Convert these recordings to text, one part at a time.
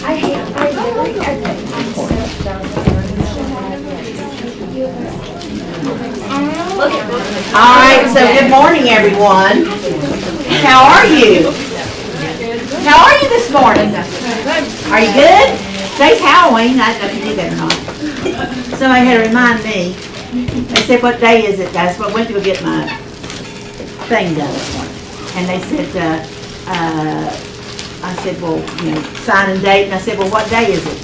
All right, so good morning, everyone. How are you? How are you this morning? Are you good? Today's Halloween. I don't know if you knew that or not. Somebody had to remind me. They said, what day is it, guys? Well, I went to go get my thing done this morning. And they said, I said, well, you know, sign and date. And I said, well, what day is it?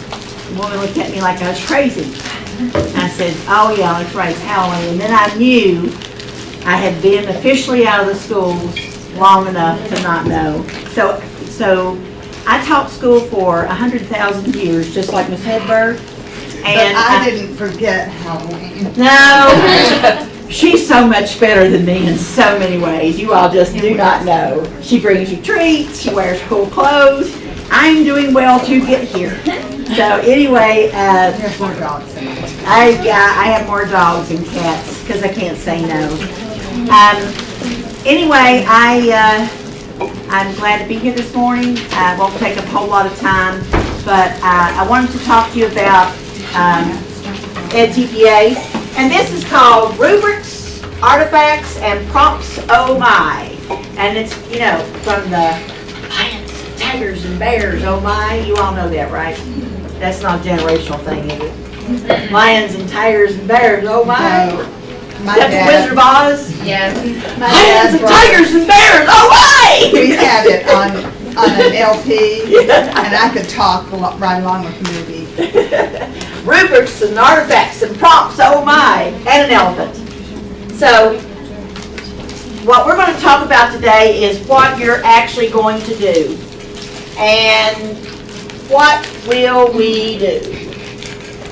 The woman looked at me like I was crazy. I said, oh yeah, that's right, it's Halloween. And then I knew I had been officially out of the schools long enough to not know. So I taught school for 100,000 years, just like Miss Hedberg. And I didn't forget Halloween. No, she's so much better than me in so many ways. You all just do not know. She brings you treats, she wears cool clothes. I'm doing well to get here. So anyway, There's more dogs in it. I have more dogs and cats because I can't say no. Anyway, I'm glad to be here this morning. I won't take up a whole lot of time, but I wanted to talk to you about edTPA, and this is called Rubrics, Artifacts, and Prompts. Oh my! And it's, you know, from the lions, tigers, and bears. Oh my! You all know that, right? That's not a generational thing, is it? Lions and tigers and bears. Oh my! My Is that the Wizard of Oz? Yeah. Lions and tigers and bears. Oh my! We had it on an LP, and I could talk right along with the movie. Rubrics and artifacts and prompts, oh my, and an elephant. So, what we're going to talk about today is what you're actually going to do. And what will we do?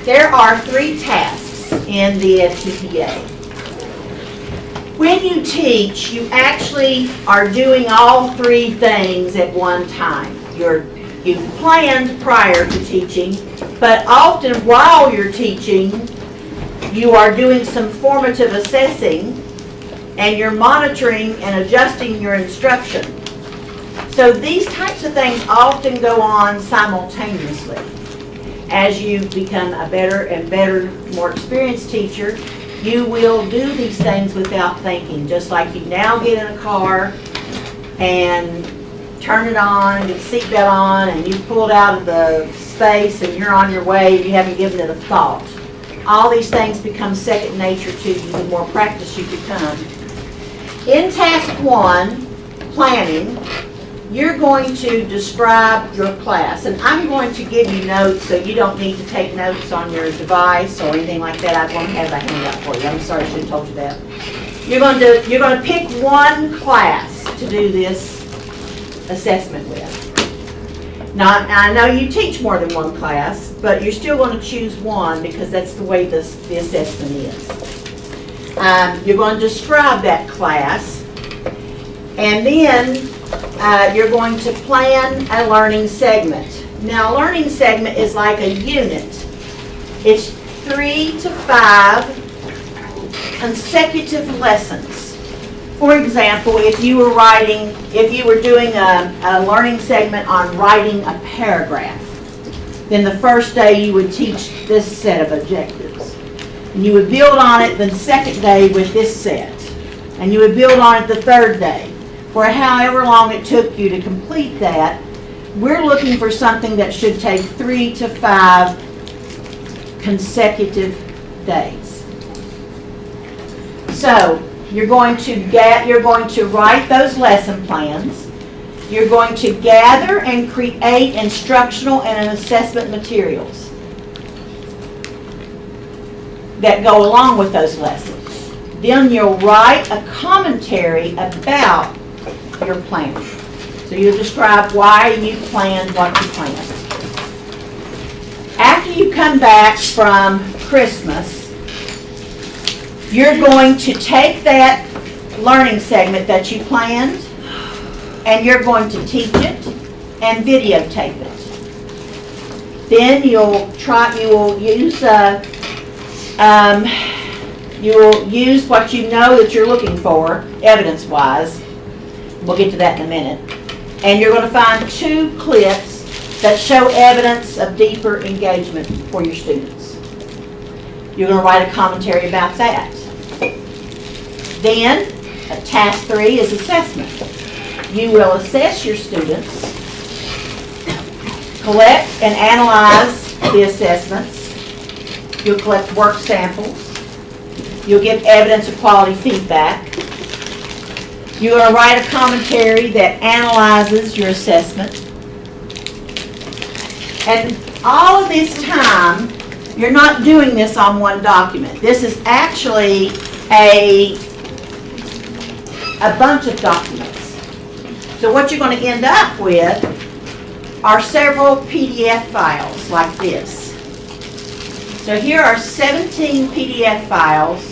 There are 3 tasks in the edTPA. When you teach, you actually are doing all 3 things at one time. You've planned prior to teaching, but often while you're teaching, you are doing some formative assessing, and you're monitoring and adjusting your instruction. So these types of things often go on simultaneously. As you become a better and better, more experienced teacher, you will do these things without thinking, just like you now get in a car and turn it on, get the seatbelt on, and you pulled out of the space and you're on your way and you haven't given it a thought. All these things become second nature to you the more practice you become. In task 1, planning, you're going to describe your class, and I'm going to give you notes so you don't need to take notes on your device or anything like that. I won't have a handout for you. I'm sorry, I should have told you that. You're going to pick one class to do this assessment with. Now, I know you teach more than one class, but you're still going to choose one because that's the way the assessment is. You're going to describe that class, and then you're going to plan a learning segment. Now, a learning segment is like a unit. It's 3 to 5 consecutive lessons. For example, if you were doing a learning segment on writing a paragraph, then the first day you would teach this set of objectives. And you would build on it the second day with this set. And you would build on it the third day. For however long it took you to complete that, we're looking for something that should take 3 to 5 consecutive days. So, you're going to write those lesson plans. You're going to gather and create instructional and assessment materials that go along with those lessons. Then you'll write a commentary about your plan. So you'll describe why you planned what you planned. After you come back from Christmas, you're going to take that learning segment that you planned and you're going to teach it and videotape it. Then you will use what you know that you're looking for, evidence-wise. We'll get to that in a minute. And you're going to find 2 clips that show evidence of deeper engagement for your students. You're going to write a commentary about that. Then, task 3 is assessment. You will assess your students, collect and analyze the assessments. You'll collect work samples. You'll give evidence of quality feedback. You're going to write a commentary that analyzes your assessment. And all of this time, you're not doing this on one document. This is actually a bunch of documents. So what you're going to end up with are several PDF files like this. So here are 17 PDF files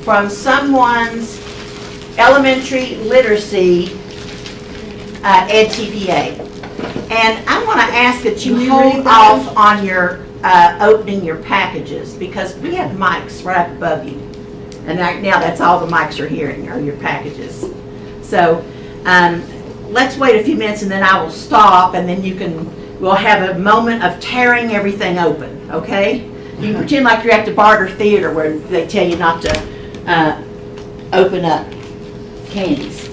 from someone's elementary literacy edTPA. And I want to ask that you hold off on your opening your packages, because we have mics right above you. And now that's all the mics are hearing are your packages. So let's wait a few minutes and then I will stop, and then we'll have a moment of tearing everything open, okay? You can pretend like you're at the Barter Theater where they tell you not to open up candies.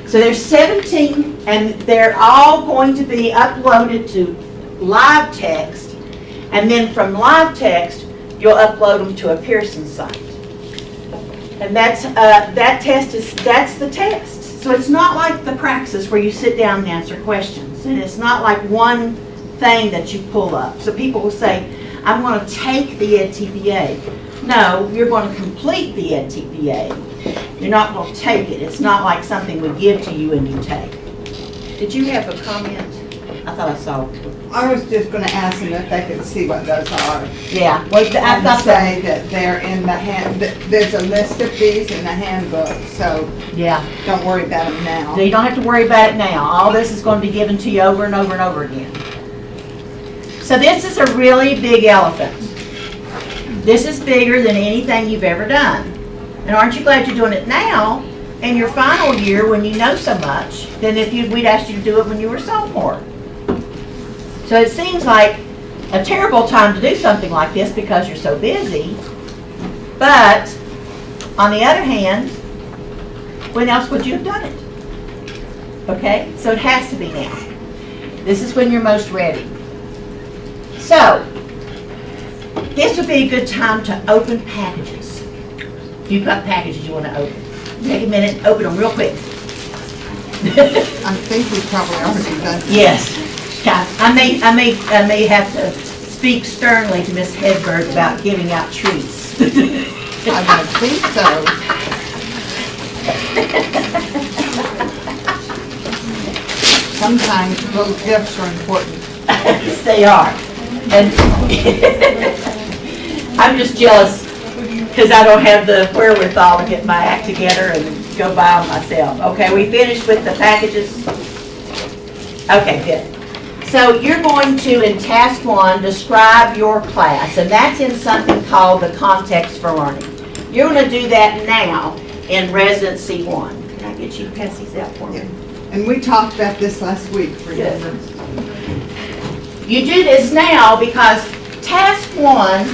So there's 17, and they're all going to be uploaded to live text, and then from live text, you'll upload them to a Pearson site. And that's the test. So it's not like the praxis where you sit down and answer questions, and it's not like one thing that you pull up. So people will say, I'm going to take the edTPA. No, you're going to complete the edTPA. You're not going to take it. It's not like something we give to you and you take. Did you have a comment? I thought I saw. I was just going to ask them if they could see what those are. Yeah. Well, I thought say that they're in the there's a list of these in the handbook, so yeah, don't worry about them now. You don't have to worry about it now. All this is going to be given to you over and over and over again. So this is a really big elephant. This is bigger than anything you've ever done. And aren't you glad you're doing it now in your final year when you know so much than if we'd asked you to do it when you were a sophomore? So it seems like a terrible time to do something like this because you're so busy. But on the other hand, when else would you have done it? Okay, so it has to be now. This is when you're most ready. So this would be a good time to open packages. If you've got packages you want to open, take a minute, open them real quick. I think we probably already done. Yes. Yeah, I may have to speak sternly to Miss Hedberg about giving out treats. I don't think so. Sometimes those gifts are important. Yes, they are. And I'm just jealous because I don't have the wherewithal to get my act together and go buy them myself. Okay, we finished with the packages? Okay, good. So you're going to, in task 1, describe your class, and that's in something called the context for learning. You're going to do that now in Residency 1. Can I get you to pass these out for me? And we talked about this last week, remember? You do this now because task 1,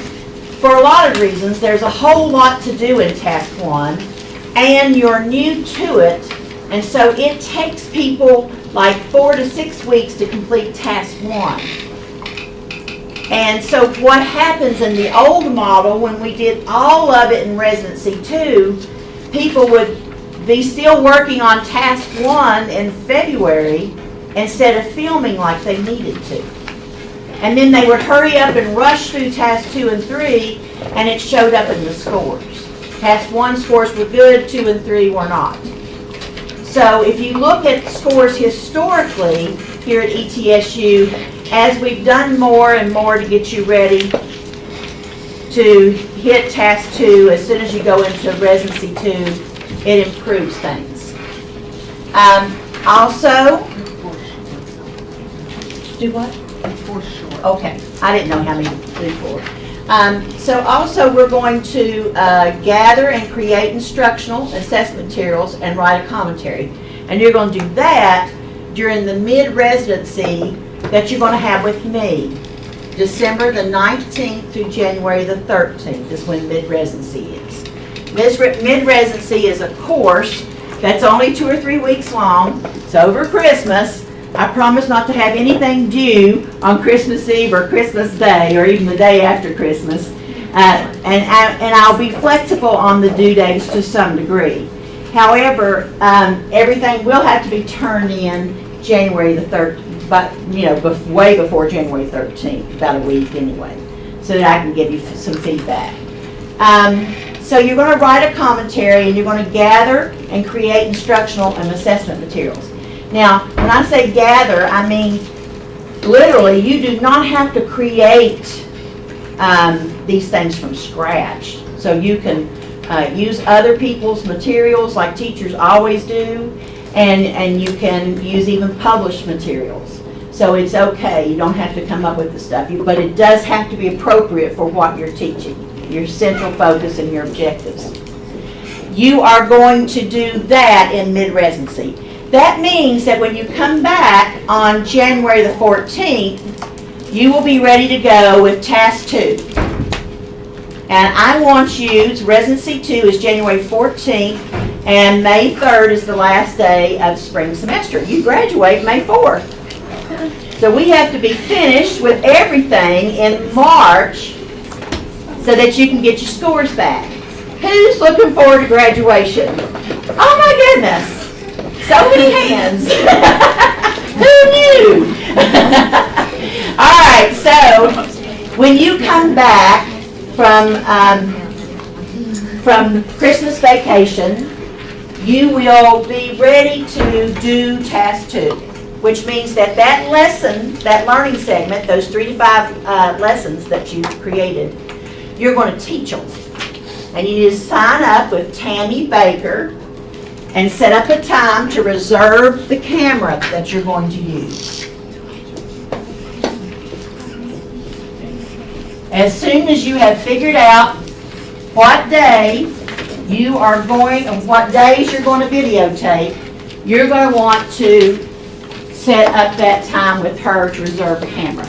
for a lot of reasons, there's a whole lot to do in task 1, and you're new to it, and so it takes people like 4 to 6 weeks to complete task 1. And so what happens in the old model, when we did all of it in Residency 2, people would be still working on task 1 in February instead of filming like they needed to. And then they would hurry up and rush through task 2 and 3, and it showed up in the scores. Task 1 scores were good, 2 and 3 were not. So if you look at scores historically here at ETSU, as we've done more and more to get you ready to hit task 2, as soon as you go into Residency 2, it improves things. Also, do what? Okay, I didn't know how many to do for. So also we're going to gather and create instructional assessment materials and write a commentary. And you're going to do that during the mid-residency that you're going to have with me. December the 19th through January the 13th is when mid-residency is. Mid-residency is a course that's only 2 or 3 weeks long. It's over Christmas. I promise not to have anything due on Christmas Eve or Christmas Day or even the day after Christmas. And I'll be flexible on the due dates to some degree. However, everything will have to be turned in January the 3rd, but way before January 13th, about a week anyway, so that I can give you some feedback. So you're going to write a commentary, and you're going to gather and create instructional and assessment materials. Now, when I say gather, I mean literally you do not have to create these things from scratch. So you can use other people's materials like teachers always do, and you can use even published materials. So it's okay, you don't have to come up with the stuff, but it does have to be appropriate for what you're teaching, your central focus and your objectives. You are going to do that in mid-residency. That means that when you come back on January the 14th, you will be ready to go with Task 2. And I want you, Residency 2 is January 14th, and May 3rd is the last day of spring semester. You graduate May 4th. So we have to be finished with everything in March so that you can get your scores back. Who's looking forward to graduation? Oh my goodness! So many hands. Who knew? All right, so when you come back from Christmas vacation, you will be ready to do Task 2, which means that lesson, that learning segment, those 3 to 5 lessons that you've created, you're going to teach them. And you need to sign up with Tammy Baker and set up a time to reserve the camera that you're going to use. As soon as you have figured out what day you are going, and what days you're going to videotape, you're going to want to set up that time with her to reserve the camera.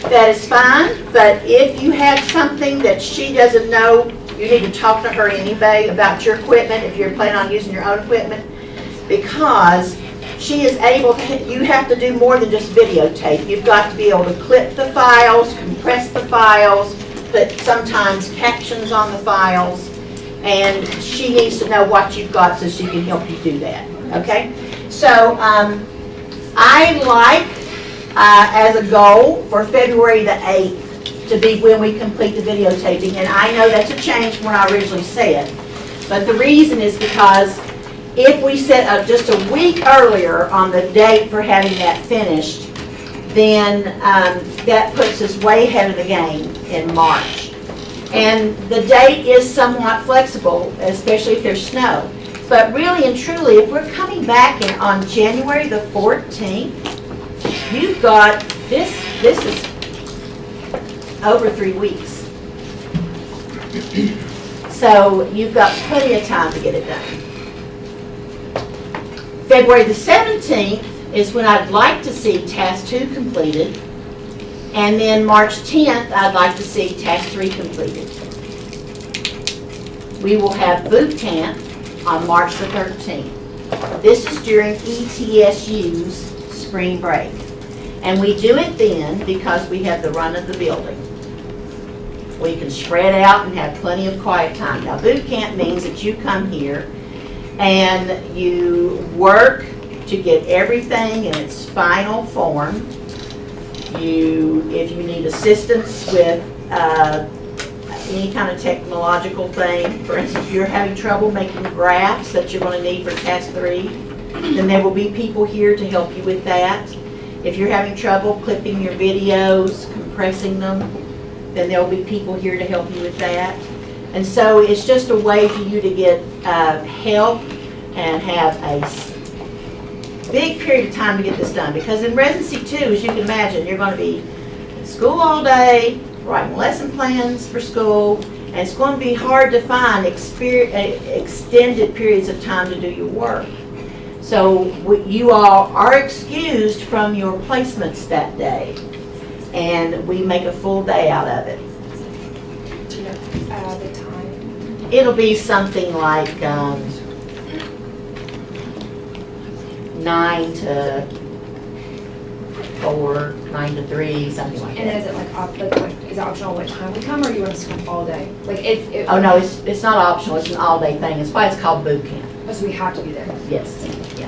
That is fine, but if you have something that she doesn't know, you need to talk to her anyway about your equipment, if you're planning on using your own equipment, because she is able to, you have to do more than just videotape. You've got to be able to clip the files, compress the files, put sometimes captions on the files, and she needs to know what you've got so she can help you do that, okay? So I like, as a goal, for February the 8th to be when we complete the videotaping, and I know that's a change from what I originally said, but the reason is because if we set up just a week earlier on the date for having that finished, then that puts us way ahead of the game in March. And the date is somewhat flexible, especially if there's snow. But really and truly, if we're coming back on January the 14th, you've got, this is over 3 weeks. So you've got plenty of time to get it done. February the 17th is when I'd like to see Task 2 completed, and then March 10th I'd like to see Task 3 completed. We will have boot camp on March the 13th. This is during ETSU's spring break, and we do it then because we have the run of the building. We can spread out and have plenty of quiet time. Now, boot camp means that you come here and you work to get everything in its final form. If you need assistance with any kind of technological thing, for instance, if you're having trouble making graphs that you're going to need for Task 3, then there will be people here to help you with that. If you're having trouble clipping your videos, compressing them, then there will be people here to help you with that. And so it's just a way for you to get help and have a big period of time to get this done. Because in Residency 2, as you can imagine, you're going to be in school all day, writing lesson plans for school, and it's going to be hard to find extended periods of time to do your work. So you all are excused from your placements that day, and we make a full day out of it. The time. It'll be something like 9 to 4, 9 to 3, something like And that. is it is it optional what time we come, or you want us to come all day? Oh, no, it's not optional, it's an all-day thing. It's why it's called boot camp. Oh, so we have to be there. Yes, yeah.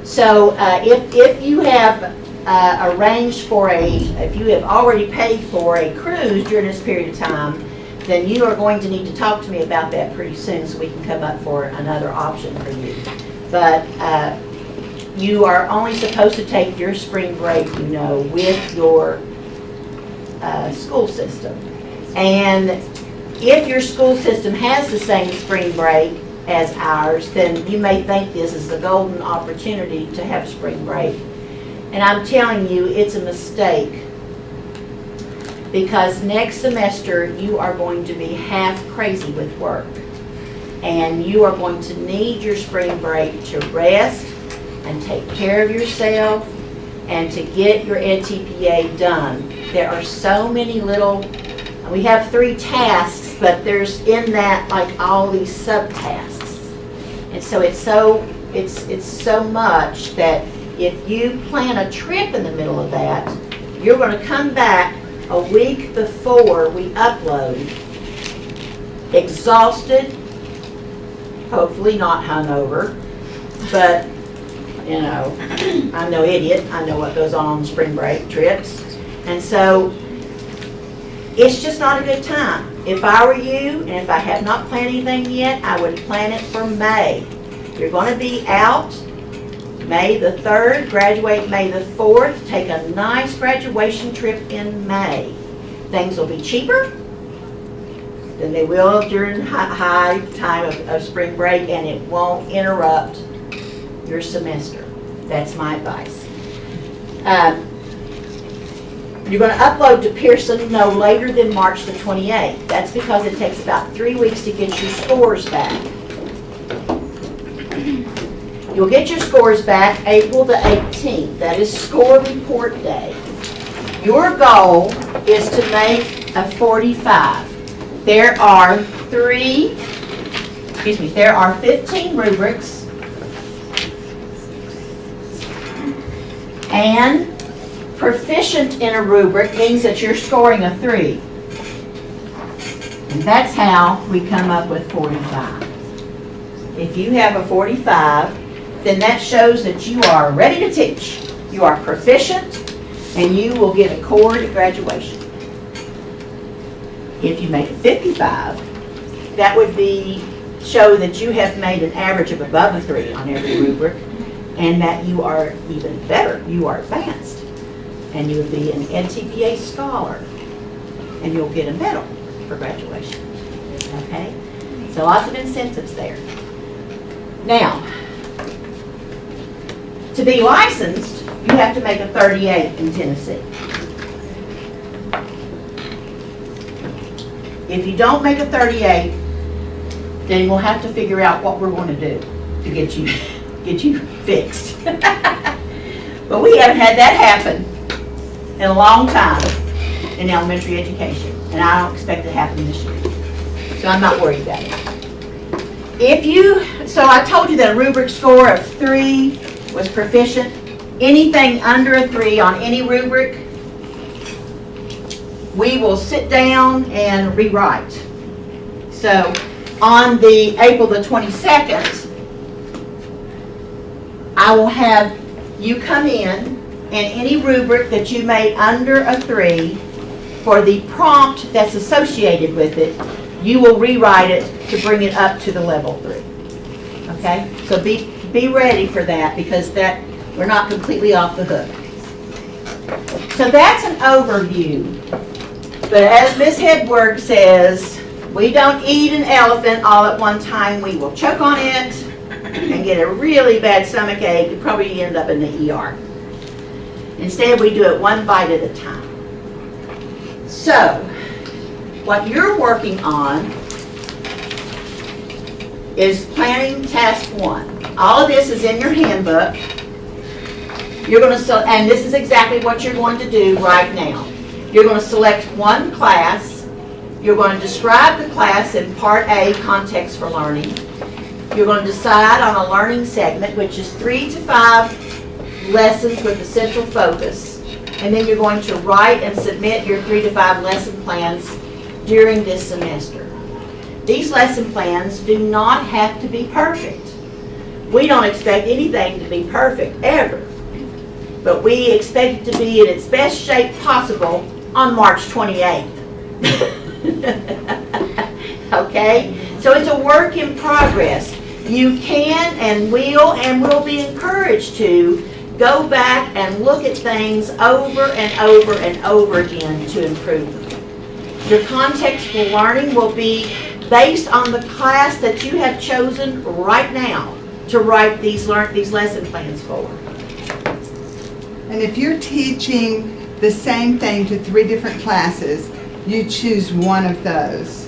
So if you have arranged for if you have already paid for a cruise during this period of time, then you are going to need to talk to me about that pretty soon so we can come up for another option for you. But you are only supposed to take your spring break, with your school system. And if your school system has the same spring break as ours, then you may think this is the golden opportunity to have spring break. And I'm telling you, it's a mistake. Because next semester, you are going to be half crazy with work. And you are going to need your spring break to rest and take care of yourself and to get your edTPA done. There are so many we have 3 tasks, but there's in that all these subtasks. And so it's so much that if you plan a trip in the middle of that, you're going to come back a week before we upload, exhausted, hopefully not hungover, but I'm no idiot. I know what goes on spring break trips. And so it's just not a good time. If I were you, and if I have not planned anything yet, I would plan it for May. You're going to be out May the 3rd, graduate May the 4th, take a nice graduation trip in May. Things will be cheaper than they will during high time of spring break, and it won't interrupt your semester. That's my advice. You're going to upload to Pearson no later than March the 28th. That's because it takes about 3 weeks to get your scores back. You'll get your scores back April the 18th. That is score report day. Your goal is to make a 45. There are 15 rubrics, and proficient in a rubric means that you're scoring a 3. And that's how we come up with 45. If you have a 45, then that shows that you are ready to teach. You are proficient, and you will get a cord at graduation. If you make a 55, that would show that you have made an average of above a 3 on every rubric, and that you are even better. You are advanced, and you would be an edTPA scholar, and you'll get a medal for graduation. Okay? So lots of incentives there. Now, to be licensed, you have to make a 38 in Tennessee. If you don't make a 38, then we'll have to figure out what we're going to do to get you fixed. But we haven't had that happen in a long time in elementary education, and I don't expect it to happen this year. So I'm not worried about it. So I told you that a rubric score of 3 was proficient. Anything under a 3 on any rubric, we will sit down and rewrite. So on the April the 22nd, I will have you come in, and any rubric that you made under a 3, for the prompt that's associated with it, you will rewrite it to bring it up to the level 3. Okay? So be ready for that, because we're not completely off the hook. So that's an overview. But as Ms. Hedberg says, we don't eat an elephant all at one time. We will choke on it and get a really bad stomach ache and probably end up in the ER. Instead, we do it one bite at a time. So, what you're working on is planning task 1. All of this is in your handbook. You're going to, and this is exactly what you're going to do right now. You're going to select one class. You're going to describe the class in Part A, Context for Learning. You're going to decide on a learning segment, which is 3 to 5 lessons with a central focus. And then you're going to write and submit your 3 to 5 lesson plans during this semester. These lesson plans do not have to be perfect. We don't expect anything to be perfect, ever. But we expect it to be in its best shape possible on March 28th. Okay? So it's a work in progress. You can and will be encouraged to go back and look at things over and over and over again to improve them. Your context for learning will be based on the class that you have chosen right now to write these lesson plans for. And if you're teaching the same thing to 3 different classes, you choose one of those.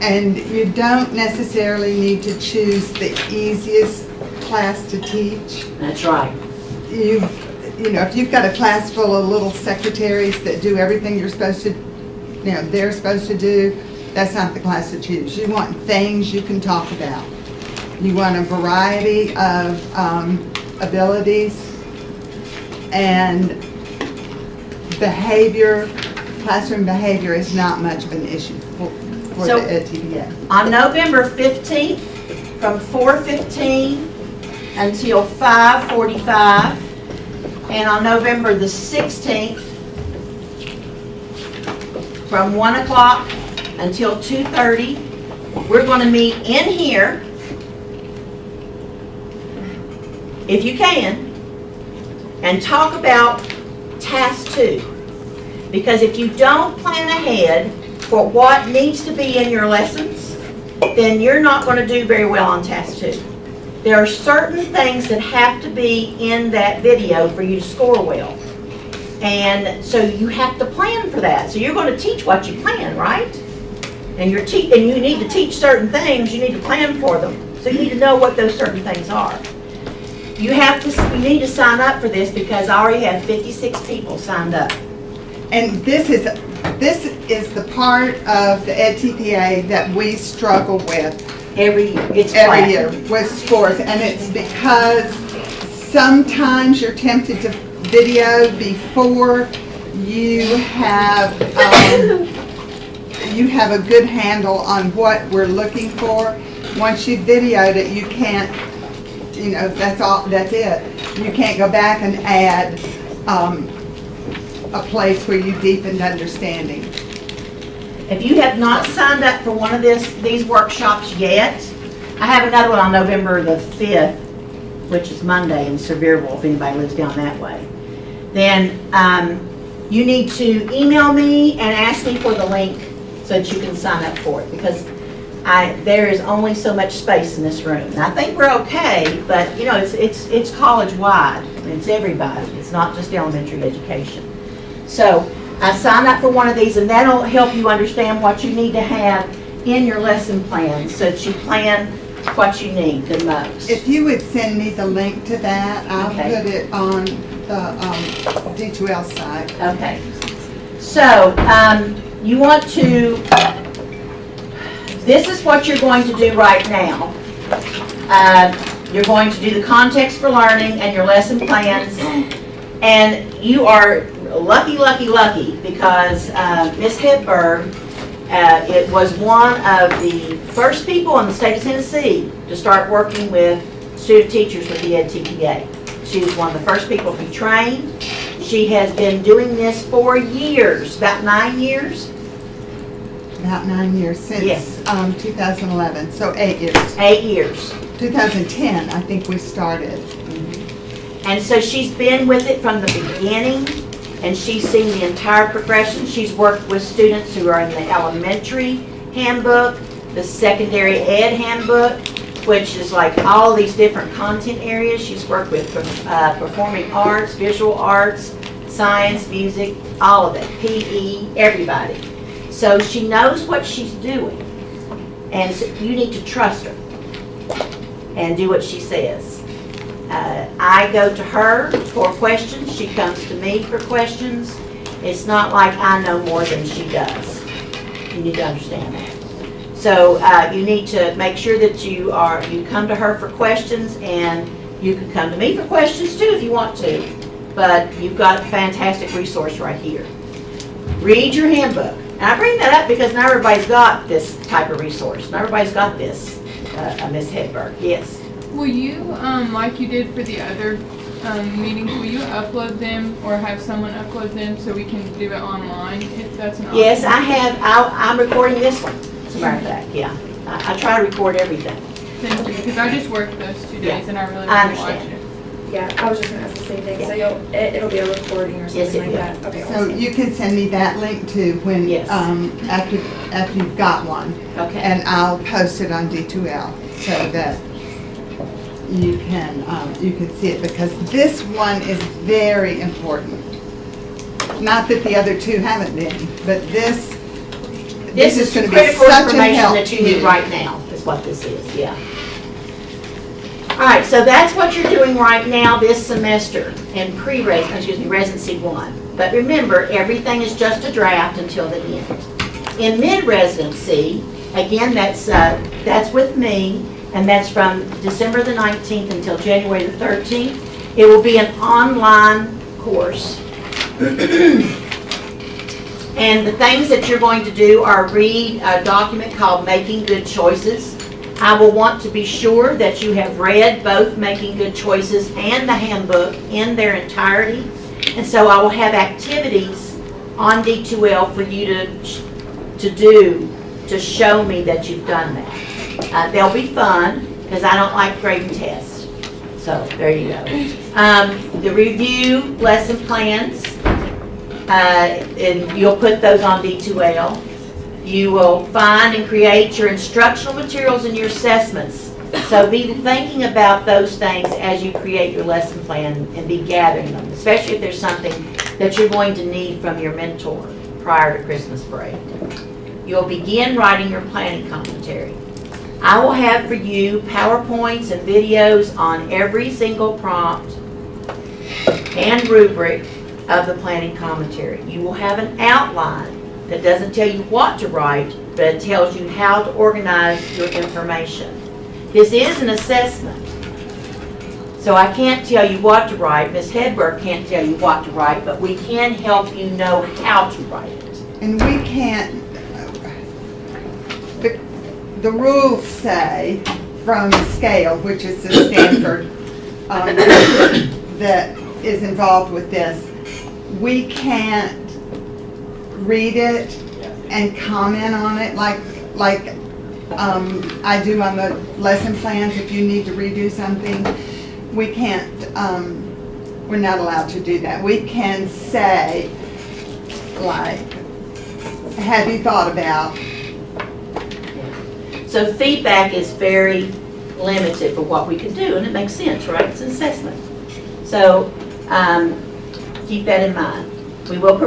And you don't necessarily need to choose the easiest class to teach. That's right. You know, if you've got a class full of little secretaries that do everything you're supposed to, they're supposed to do, that's not the class to choose. You want things you can talk about. You want a variety of abilities, and behavior, classroom behavior is not much of an issue for So, the edTPA. On November 15th, from 4:15 until 5:45, and on November the 16th, from 1 o'clock until 2:30, we're going to meet in here, if you can, and talk about task 2. Because if you don't plan ahead for what needs to be in your lessons, then you're not going to do very well on task 2. There are certain things that have to be in that video for you to score well. And so you have to plan for that. So you're going to teach what you plan, right? And you need to teach certain things, you need to plan for them. So you need to know what those certain things are. You need to sign up for this because I already have 56 people signed up. And this is the part of the edTPA that we struggle with Every year with scores, and it's because sometimes you're tempted to video before you have a good handle on what we're looking for. Once you've videoed it, you can't, that's it. You can't go back and add a place where you deepened understanding. If you have not signed up for one of these workshops yet, I have another one on November the 5th, which is Monday in Sevierville, if anybody lives down that way. Then you need to email me and ask me for the link so that you can sign up for it, because there is only so much space in this room. And I think we're okay, but it's college-wide. It's everybody. It's not just elementary education. So sign up for one of these, and that'll help you understand what you need to have in your lesson plan so that you plan what you need the most. If you would send me the link to that, I'll Okay. put it on the D2L site. Okay. So you want to, this is what you're going to do right now. You're going to do the context for learning and your lesson plans, and you are lucky because Ms. Hedberg it was one of the first people in the state of Tennessee to start working with student teachers with the edTPA. She was one of the first people to be trained. She has been doing this for years, about 9 years. About 9 years since Yes. 2011, so 8 years. 8 years. 2010, I think we started. And so she's been with it from the beginning, and she's seen the entire progression. She's worked with students who are in the elementary handbook, the secondary ed handbook, which is like all these different content areas. She's worked with performing arts, visual arts, science, music, all of it, PE, everybody. So she knows what she's doing, and so you need to trust her. and do what she says. I go to her for questions, she comes to me for questions. It's not like I know more than she does. You need to understand that. So you need to make sure that you come to her for questions, and you can come to me for questions too if you want to. But you've got a fantastic resource right here. Read your handbook. And I bring that up because not everybody's got this type of resource. Not everybody's got this, Ms. Hedberg. Yes? Will you, like you did for the other meetings, will you upload them or have someone upload them so we can do it online if that's an option? Yes, I have. I'm recording this one, as a matter of fact, yeah. I try to record everything. Thank you, because I just worked those 2 Yeah, days and I really I want to watch understand. it. Yeah, I was just gonna ask the same thing, Yeah. so it'll be a recording or Yes, something it like will. that? Okay, So awesome. you can send me that link too when, Yes. after you've got one. Okay. And I'll post it on D2L so that you can see it, because this one is very important. Not that the other two haven't been, but this This is is going to be critical such a information help that to you need right now, is what this is, yeah. All right, so that's what you're doing right now this semester in residency 1. But remember, everything is just a draft until the end. In mid-residency, again, that's with me, and that's from December the 19th until January the 13th. It will be an online course. And the things that you're going to do are read a document called Making Good Choices. I will want to be sure that you have read both Making Good Choices and the handbook in their entirety. And so I will have activities on D2L for you to do to show me that you've done that. They'll be fun because I don't like grading tests. So there you go. The review lesson plans, and you'll put those on D2L. You will find and create your instructional materials and your assessments. So be thinking about those things as you create your lesson plan and be gathering them, especially if there's something that you're going to need from your mentor prior to Christmas break. You'll begin writing your planning commentary. I will have for you PowerPoints and videos on every single prompt and rubric of the planning commentary. You will have an outline that doesn't tell you what to write, but it tells you how to organize your information. This is an assessment, so I can't tell you what to write. Ms. Hedberg can't tell you what to write, but we can help you know how to write it. And we can't, the rules say from scale, which is the standard that is involved with this, we can't read it and comment on it like I do on the lesson plans. If you need to redo something, we can't, we're not allowed to do that. We can say, like, have you thought about? So feedback is very limited for what we can do, and it makes sense, right? It's an assessment. So keep that in mind. I will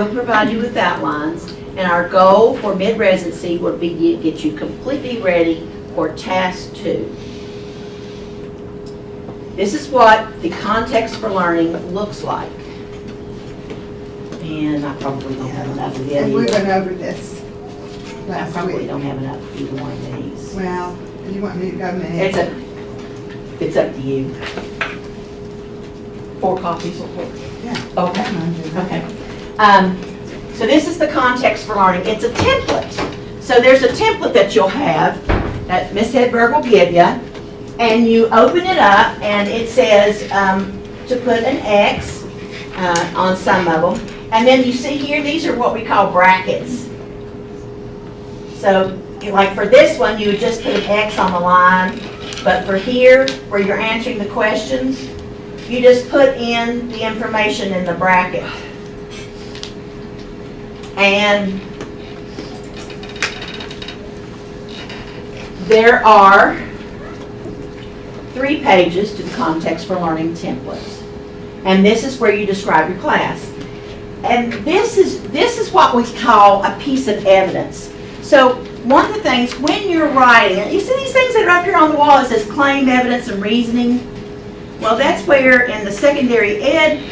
provide you with outlines, and our goal for mid-residency would be to get you completely ready for task 2. This is what the context for learning looks like. And I probably don't have enough of it And we either. went over this I last probably week. don't have enough of either one of these. Well, you want me to go next? It's up to you. 4 copies will work. Yeah. Okay. Okay. So this is the context for learning. It's a template. So there's a template that you'll have that Ms. Hedberg will give you, and you open it up, and it says to put an X on some of them. And then you see here, these are what we call brackets. So like for this one, you would just put an X on the line, but for here, where you're answering the questions, you just put in the information in the bracket. And there are 3 pages to the Context for Learning template. And this is where you describe your class. And this is what we call a piece of evidence. So one of the things when you're writing, you see these things that are up here on the wall that says claim, evidence, and reasoning? Well, that's where in the secondary ed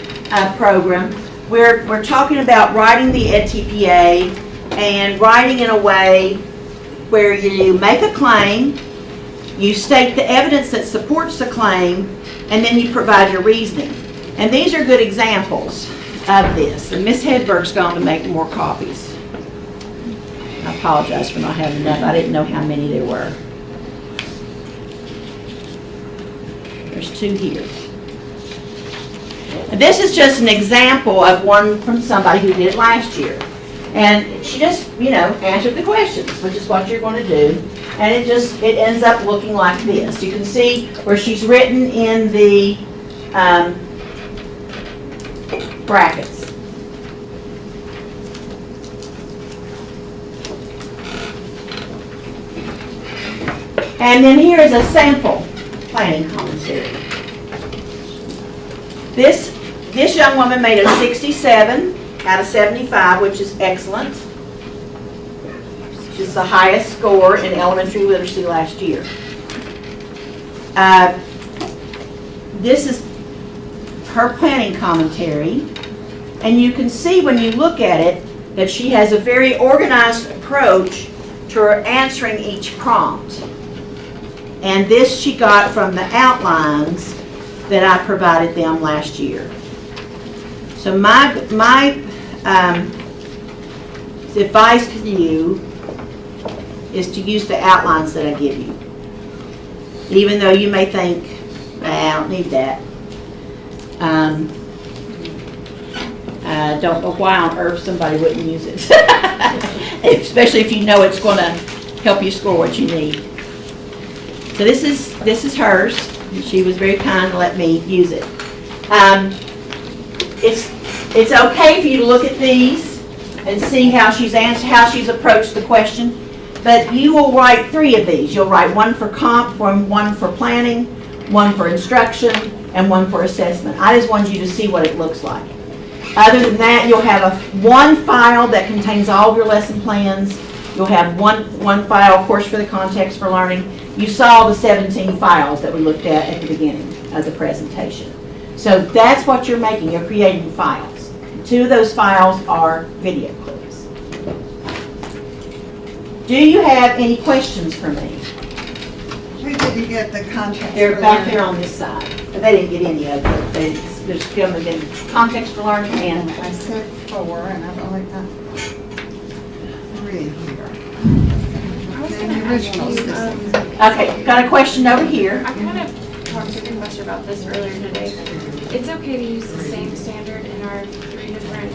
program, we're talking about writing the edTPA and writing in a way where you make a claim, you state the evidence that supports the claim, and then you provide your reasoning. And these are good examples of this. And Ms. Hedberg's going to make more copies. I apologize for not having enough. I didn't know how many there were. There's 2 here. And this is just an example of one from somebody who did it last year. And she just, answered the questions, which is what you're going to do. And it ends up looking like this. You can see where she's written in the brackets. And then here is a sample planning commentary. This young woman made a 67 out of 75, which is excellent. Which is the highest score in elementary literacy last year. This is her planning commentary. And you can see when you look at it that she has a very organized approach to her answering each prompt. And this she got from the outlines that I provided them last year. So my advice to you is to use the outlines that I give you. Even though you may think, I don't need that. I don't know why on earth somebody wouldn't use it. Especially if you know it's going to help you score what you need. So this is hers. She was very kind to let me use it. It's okay for you to look at these and see how she's approached the question. But you will write 3 of these. You'll write one for comp, one for planning, one for instruction, and one for assessment. I just wanted you to see what it looks like. Other than that, you'll have one file that contains all of your lesson plans. You'll have one file, of course, for the context for learning. You saw the 17 files that we looked at the beginning of the presentation. So that's what you're making. You're creating files. 2 of those files are video clips. Do you have any questions for me? We didn't get the context. They're back there on this side. But they didn't get any of it. There's going to be context for learning and I said 4, and I've only got 3 here. And the original system. okay, got a question over here. I kind of talked to the professor about this earlier today. It's okay to use the same standard in our 3 different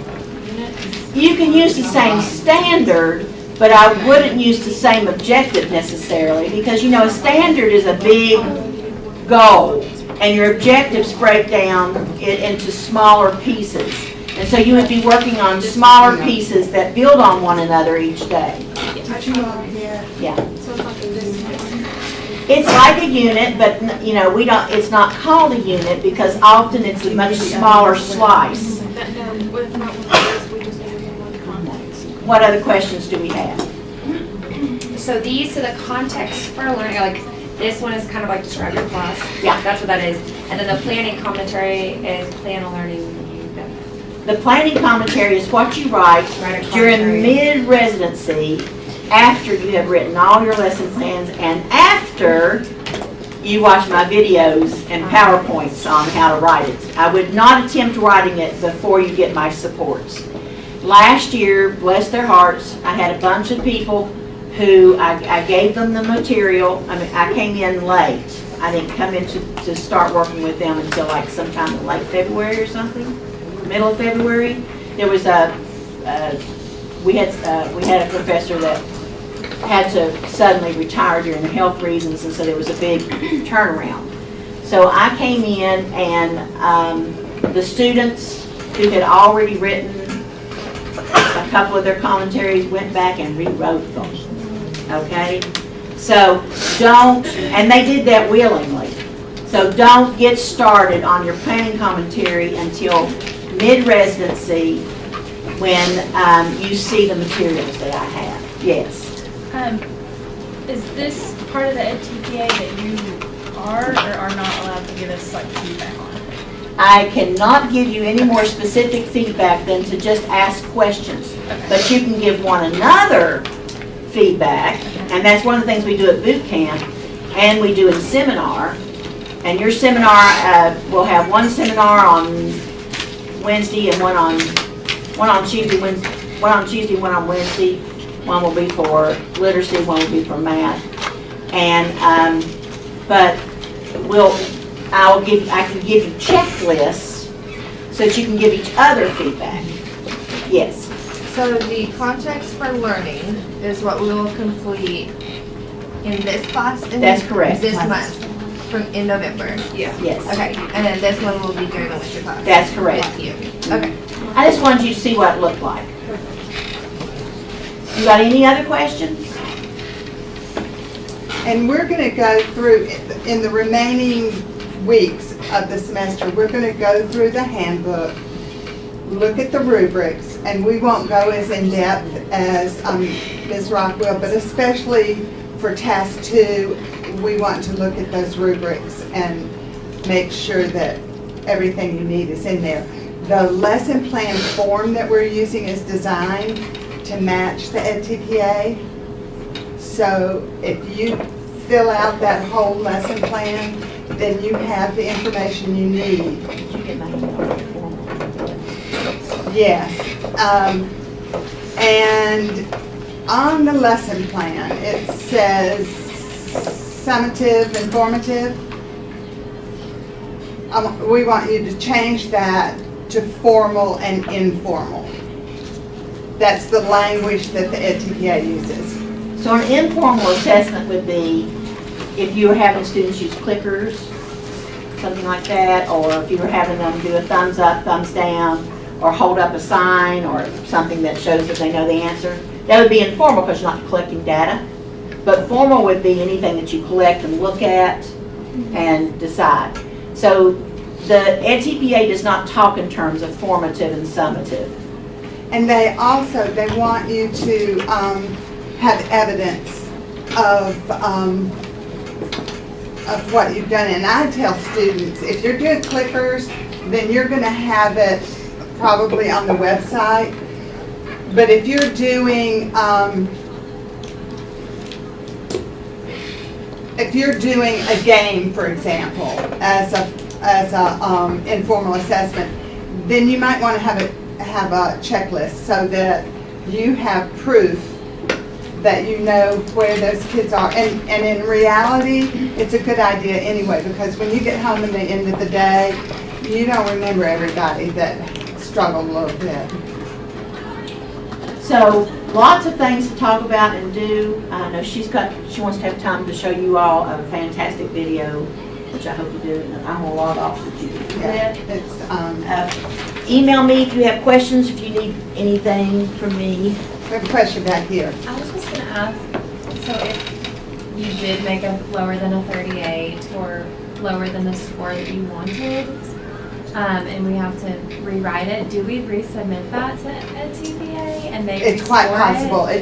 units? You can use the same standard, but I wouldn't use the same objective necessarily because, a standard is a big goal, and your objectives break down into smaller pieces. And so you would be working on smaller pieces that build on one another each day. Yeah. So it's like this one. It's like a unit, but it's not called a unit because often it's a much smaller slice. What if not one of those, we just need one context? What other questions do we have? So the context for learning, like this one is kind of like describe your class. Yeah. That's what that is. And then the planning commentary is plan on learning. The planning commentary is what you write during mid-residency after you have written all your lesson plans and after you watch my videos and PowerPoints on how to write it. I would not attempt writing it before you get my supports. Last year, bless their hearts, I had a bunch of people who I gave them the material. I came in late. I didn't come in to start working with them until like sometime in late February or something, middle of February. There was we had a professor that had to suddenly retire during the health reasons, and so there was a big turnaround. So I came in, and the students who had already written a couple of their commentaries went back and rewrote them. Okay? So and they did that willingly. So don't get started on your planning commentary until mid-residency when you see the materials that I have. Yes. Is this part of the edTPA that you are or are not allowed to give us like feedback on? I cannot give you any more specific feedback than to just ask questions. But you can give one another feedback, and that's one of the things we do at boot camp, and we do in seminar. And your seminar, will have one seminar on Wednesday and one on Tuesday, one on Wednesday. One will be for literacy, one will be for math. And, but I can give you checklists so that you can give each other feedback. Yes. So the contracts for learning is what we will complete in this class? That's correct. This month, in November? Yeah. Yes. Okay, and then this one will be during the winter class? That's correct. Like you. Okay. I just wanted you to see what it looked like. You got any other questions? And we're going to go through, in the remaining weeks of the semester, we're going to go through the handbook, look at the rubrics, and we won't go as in-depth as Ms. Rock will, but especially for task 2, we want to look at those rubrics and make sure that everything you need is in there. The lesson plan form that we're using is designed to match the edTPA. So if you fill out that whole lesson plan, then you have the information you need. Did you get my email? Yes. And on the lesson plan, it says summative, informative. We want you to change that to formal and informal. That's the language that the edTPA uses. So an informal assessment would be if you were having students use clickers, something like that, or if you were having them do a thumbs up, thumbs down, or hold up a sign or something that shows that they know the answer. That would be informal because you're not collecting data. But formal would be anything that you collect and look at and decide. So the edTPA does not talk in terms of formative and summative. And they want you to have evidence of what you've done. And I tell students, if you're doing clickers, then you're going to have it probably on the website. But if you're doing a game, for example, as a informal assessment, then you might want to have a checklist so that you have proof that you know where those kids are. And in reality, it's a good idea anyway, because when you get home at the end of the day, you don't remember everybody that struggled a little bit. So lots of things to talk about and do. I know she wants to have time to show you all a fantastic video, which I hope you do. And I'm gonna log off so that you can do that. It's Email me if you have questions, if you need anything from me. we have a question back here. I was just gonna ask, so if you did make a lower than a 38 or lower than the score that you wanted, and we have to rewrite it, do we resubmit that to edTPA and they It's quite restore it? possible.